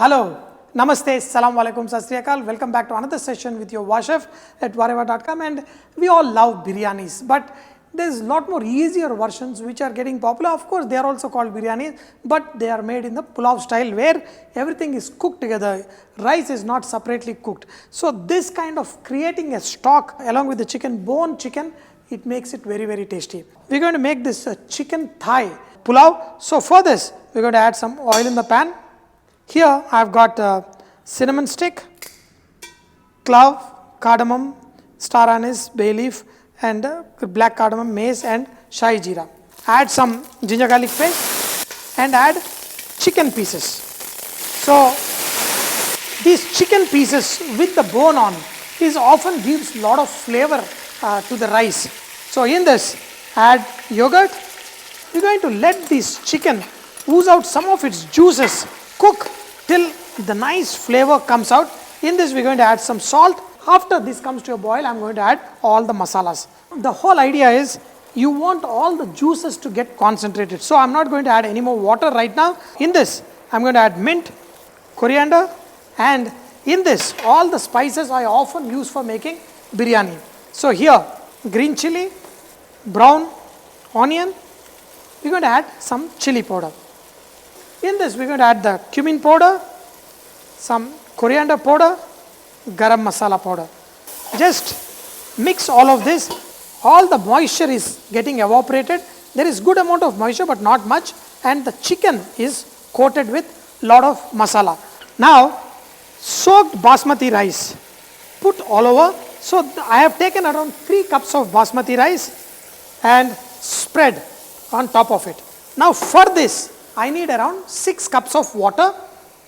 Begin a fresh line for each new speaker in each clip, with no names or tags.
Hello, Namaste, Salam Alaikum, Sat Sri Akal. Welcome back to another session with your Vahchef at VahRehVah.com, and we all love biryanis, but there's a lot more easier versions which are getting popular. Of course, they are also called biryanis, but they are made in the Pulav style where everything is cooked together. Rice is not separately cooked. So this kind of creating a stock along with the chicken, bone chicken, it makes it very, very tasty. We're going to make this chicken thigh pulav. So for this, we're going to add some oil in the pan. Here I have got cinnamon stick, clove, cardamom, star anise, bay leaf, and black cardamom, mace, and shahi jeera. Add some ginger garlic paste and add chicken pieces. So these chicken pieces with the bone on is often gives lot of flavor to the rice. So in this, add yogurt. We're going to let this chicken ooze out some of its juices, cook till the nice flavor comes out. In this, we're going to add some salt. After this comes to a boil, I'm going to add all the masalas. The whole idea is you want all the juices to get concentrated. So I'm not going to add any more water right now. In this, I'm going to add mint, coriander, and in this, all the spices I often use for making biryani. So here, green chilli, brown onion, we're going to add some chili powder. In this, we're going to add the cumin powder, some coriander powder, garam masala powder. Just mix all of this. All the moisture is getting evaporated. There is good amount of moisture, but not much. And the chicken is coated with lot of masala. Now, soaked basmati rice, put all over. So I have taken around 3 cups of basmati rice and spread on top of it. Now for this, I need around 6 cups of water,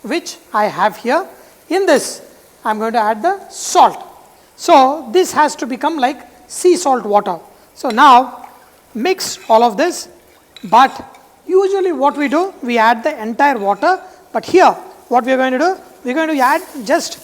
which I have here. In this, I am going to add the salt. So this has to become like sea salt water. So now mix all of this, but usually what we do, we add the entire water. But here, what we are going to do, we are going to add just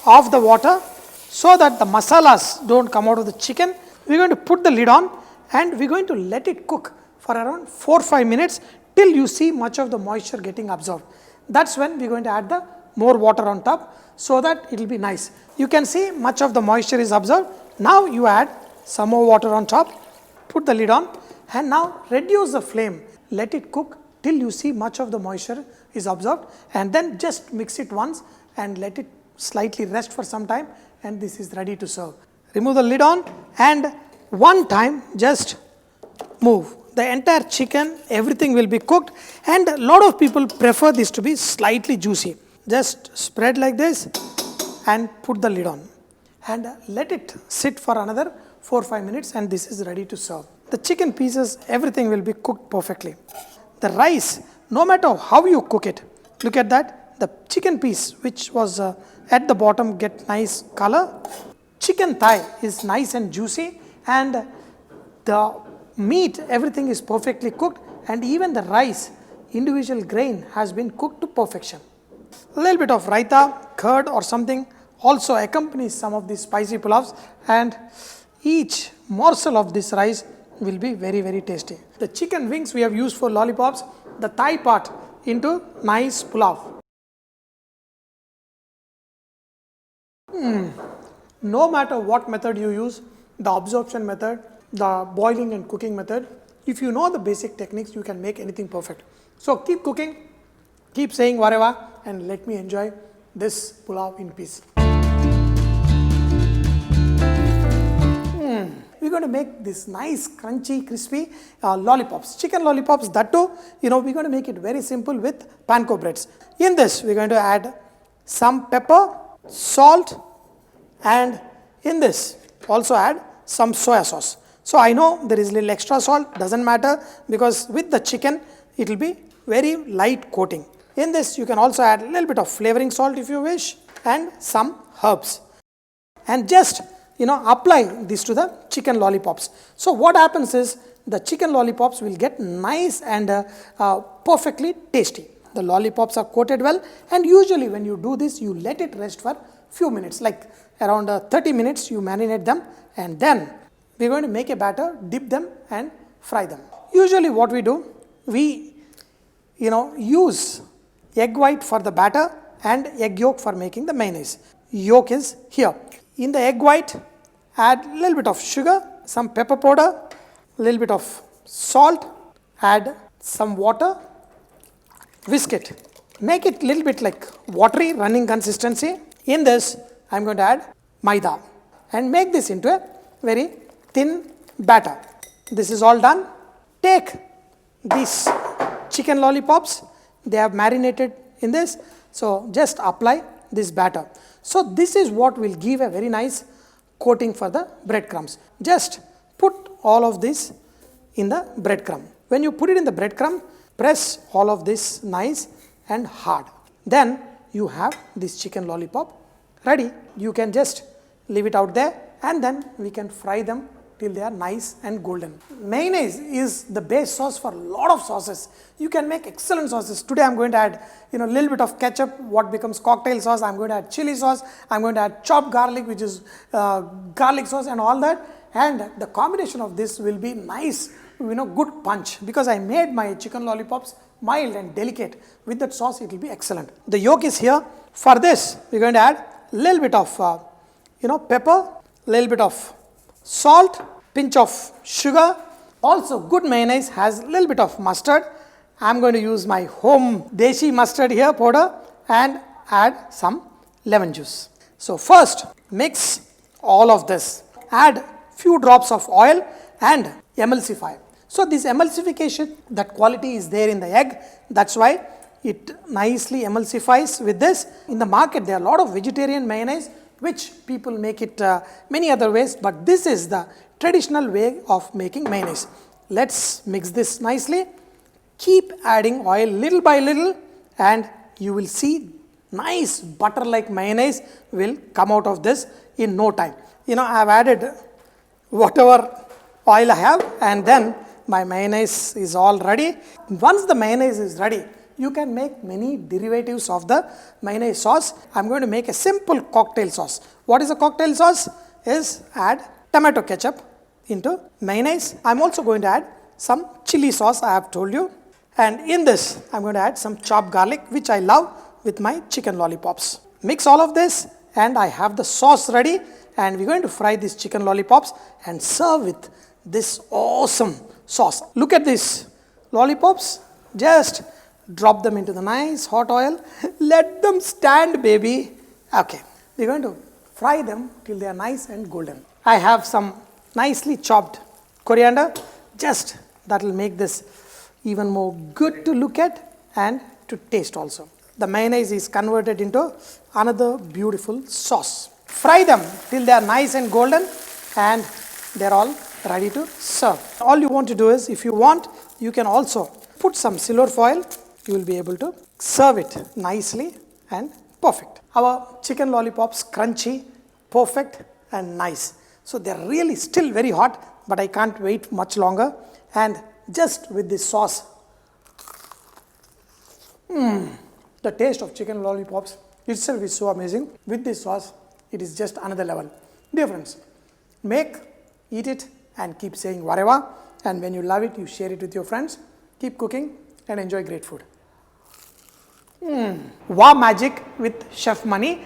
half the water so that the masalas don't come out of the chicken. We are going to put the lid on and we are going to let it cook for around 4-5 minutes till you see much of the moisture getting absorbed. That's when we are going to add the more water on top so that it will be nice. You can see much of the moisture is absorbed. Now you add some more water on top, put the lid on, and now reduce the flame. Let it cook till you see much of the moisture is absorbed, and then just mix it once and let it slightly rest for some time, and this is ready to serve. Remove the lid on and one time just move. The entire chicken, everything will be cooked, and a lot of people prefer this to be slightly juicy. Just spread like this and put the lid on and let it sit for another 4-5 minutes, and this is ready to serve. The chicken pieces, everything will be cooked perfectly. The rice, no matter how you cook it, look at that, the chicken piece which was at the bottom get nice color. Chicken thigh is nice and juicy, and the meat, everything is perfectly cooked, and even the rice, individual grain has been cooked to perfection. A little bit of raita, curd or something also accompanies some of these spicy pulavs, and each morsel of this rice will be very, very tasty. The chicken wings we have used for lollipops, the thigh part into nice pulav. No matter what method you use, the absorption method, the boiling and cooking method, if you know the basic techniques, you can make anything perfect. So keep cooking, keep saying VahRehVah, and let me enjoy this pulav in peace. We're going to make this nice, crunchy, crispy lollipops, chicken lollipops. That too, we're going to make it very simple with panko breads. In this, we're going to add some pepper, salt, and in this, also add some soya sauce. So I know there is a little extra salt, doesn't matter, because with the chicken, it will be very light coating. In this, you can also add a little bit of flavoring salt if you wish, and some herbs. And just, apply this to the chicken lollipops. So what happens is, the chicken lollipops will get nice and perfectly tasty. The lollipops are coated well, and usually when you do this, you let it rest for few minutes, like around 30 minutes you marinate them, and then we're going to make a batter, dip them and fry them. Usually what we do, we use egg white for the batter and egg yolk for making the mayonnaise. Yolk is here. In the egg white, add a little bit of sugar, some pepper powder, a little bit of salt, add some water, whisk it. Make it a little bit like watery, running consistency. In this, I am going to add maida and make this into a very thin batter. This is all done. Take these chicken lollipops, they have marinated in this, so just apply this batter. So this is what will give a very nice coating for the breadcrumbs. Just put all of this in the breadcrumb. When you put it in the breadcrumb, press all of this nice and hard. Then you have this chicken lollipop ready. You can just leave it out there and then we can fry them till they are nice and golden. Mayonnaise is the base sauce for a lot of sauces. You can make excellent sauces. Today I am going to add a little bit of ketchup, what becomes cocktail sauce. I am going to add chili sauce. I am going to add chopped garlic, which is garlic sauce and all that. And the combination of this will be nice, good punch, because I made my chicken lollipops mild and delicate. With that sauce, it will be excellent. The yolk is here. For this, we are going to add a little bit of pepper, a little bit of salt, pinch of sugar. Also, good mayonnaise has a little bit of mustard. I am going to use my home deshi mustard here, powder, and add some lemon juice. So first, mix all of this. Add few drops of oil and emulsify. So this emulsification, that quality is there in the egg. That's why it nicely emulsifies with this. In the market, there are a lot of vegetarian mayonnaise, which people make it many other ways, but this is the traditional way of making mayonnaise. Let's mix this nicely. Keep adding oil little by little and you will see nice butter-like mayonnaise will come out of this in no time. I have added whatever oil I have and then my mayonnaise is all ready. Once the mayonnaise is ready, you can make many derivatives of the mayonnaise sauce. I am going to make a simple cocktail sauce. What is a cocktail sauce? Is add tomato ketchup into mayonnaise. I am also going to add some chili sauce, I have told you. And in this, I am going to add some chopped garlic, which I love with my chicken lollipops. Mix all of this and I have the sauce ready. And we are going to fry these chicken lollipops and serve with this awesome sauce. Look at these lollipops. Just drop them into the nice hot oil. Let them stand, baby. Okay. We are going to fry them till they are nice and golden. I have some nicely chopped coriander. Just that will make this even more good to look at and to taste also. The mayonnaise is converted into another beautiful sauce. Fry them till they are nice and golden and they are all ready to serve. All you want to do is, if you want, you can also put some silver foil. You will be able to serve it nicely and perfect. Our chicken lollipops crunchy, perfect and nice. So they are really still very hot, but I can't wait much longer. And just with this sauce, the taste of chicken lollipops itself is so amazing. With this sauce, it is just another level. Dear friends, make, eat it and keep saying VahRehVah. And when you love it, you share it with your friends. Keep cooking and enjoy great food. Wow magic with Chef Mani.